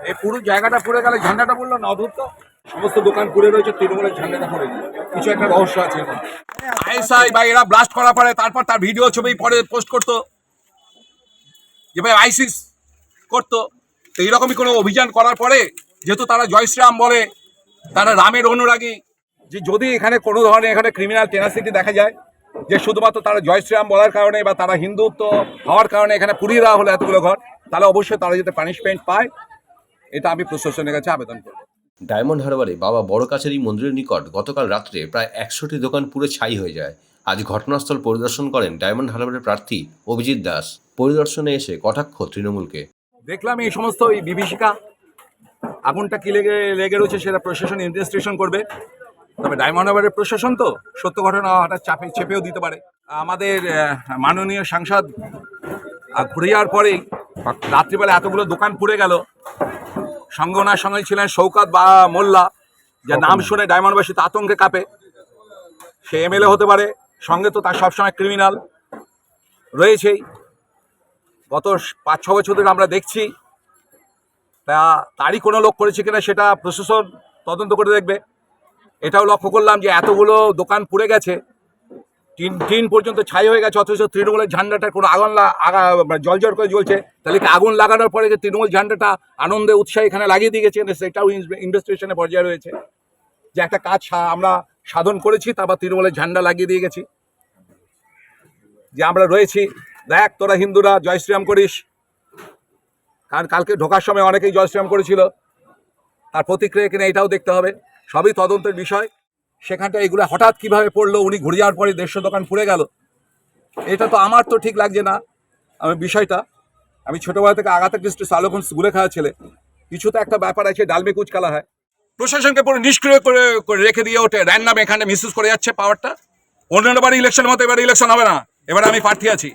এই পুরো জায়গাটা পুড়ে গেলে ঝান্ডাটা বললো না অদ্ভুত, সমস্ত দোকান পুড়ে রয়েছে, তৃণমূলের ঝান্ডাটা পড়ে গেল, কিছু একটা রহস্য আছে। আইএসআই বা এরা ব্লাস্ট করার পরে তারপর তার ভিডিও ছবি পরে পোস্ট করতো যে ভাই আইসিস করতো। তো এইরকমই কোনো অভিযান করার পরে যেহেতু তারা জয় শ্রীরাম বলে, তারা রামের অনুরাগী, যে যদি এখানে কোনো ধরনের এখানে ক্রিমিনাল টেনাসিটি দেখা যায় যে শুধুমাত্র তারা জয় শ্রীরাম বলার কারণে বা তারা হিন্দুত্ব হওয়ার কারণে এখানে পুড়িয়ে দেওয়া হলো এতগুলো ঘর, তাহলে অবশ্যই তারা যাতে পানিশমেন্ট পায়, এটা আমি প্রশাসনের কাছে আবেদন করব। ডায়মন্ড হারবারে বাবা বড় কাছারি মন্দিরের নিকট গতকাল রাত্রে প্রায় 100টি দোকান পুড়ে ছাই হয়ে যায়। আজ ঘটনাস্থল পরিদর্শন করেন ডায়মন্ড হারবারের প্রার্থী অভিজিৎ দাস। পরিদর্শনে এসে কটাক্ষ তৃণমূলকে। দেখলাম এই সমস্ত এই বিভীষিকা আগুনটা কি লেগে রয়েছে সেটা প্রশাসন ইনভেস্টিগেশন করবে। তবে ডায়মন্ড হারবারের প্রশাসন তো সত্য ঘটনা হঠাৎ চেপেও দিতে পারে। আমাদের মাননীয় সাংসদ ঘুরে যাওয়ার পরেই রাত্রিবেলা এতগুলো দোকান পুড়ে গেল। সঙ্গে ওনার সঙ্গে ছিলেন শওকত বা মোল্লা, যার নাম শুনে ডায়মন্ডবাসী তো আতঙ্কে কাঁপে। সে এমএলএ হতে পারে, সঙ্গে তো তার সবসময় ক্রিমিনাল রয়েছেই। গত 5-6 বছর ধরে আমরা দেখছি, তারই কোনো লোক করেছে কিনা সেটা প্রশাসন তদন্ত করে দেখবে। এটাও লক্ষ্য করলাম যে এতগুলো দোকান পুড়ে গেছে, টিন পর্যন্ত ছাই হয়ে গেছে, অথচ তৃণমূলের ঝান্ডাটার কোনো জল করে জ্বলছে। তাহলে কি আগুন লাগানোর পরে যে তৃণমূল ঝান্ডাটা আনন্দে উৎসাহে এখানে লাগিয়ে দিয়ে গেছে, সেটাও ইনভেস্টিগেশনের পর্যায়ে রয়েছে যে একটা কাজ আমরা সাধন করেছি, তারপর তৃণমূলের ঝান্ডা লাগিয়ে দিয়ে গেছি, যে আমরা রয়েছি, দেখ তোরা হিন্দুরা জয় শ্রীরাম করিস। কারণ কালকে ঢোকার সময় অনেকেই জয় শ্রীরাম করেছিল, তার প্রতিক্রিয়া কিনা এটাও দেখতে হবে, সবই তদন্তের বিষয়। সেখানটা এগুলো হঠাৎ কিভাবে পড়লো, উনি ঘুরে যাওয়ার পরে 150 দোকান পুড়ে গেল, এটা তো আমার তো ঠিক লাগছে না। বিষয়টা আমি ছোটবেলা থেকে আগাতা কৃষ্ণ সালোকন স্কুলে খাওয়া ছেলে, কিছু তো একটা ব্যাপার আছে, ডালমে কুচকালা হয়। প্রশাসনকে পুরো নিষ্ক্রিয় করে রেখে দিয়ে ওঠে, র্যান্ডাম এখানে মিসইউজ করে যাচ্ছে পাওয়ারটা। অন্যান্যবার ইলেকশনের মতো এবার ইলেকশন হবে না, এবার আমি প্রার্থী আছি।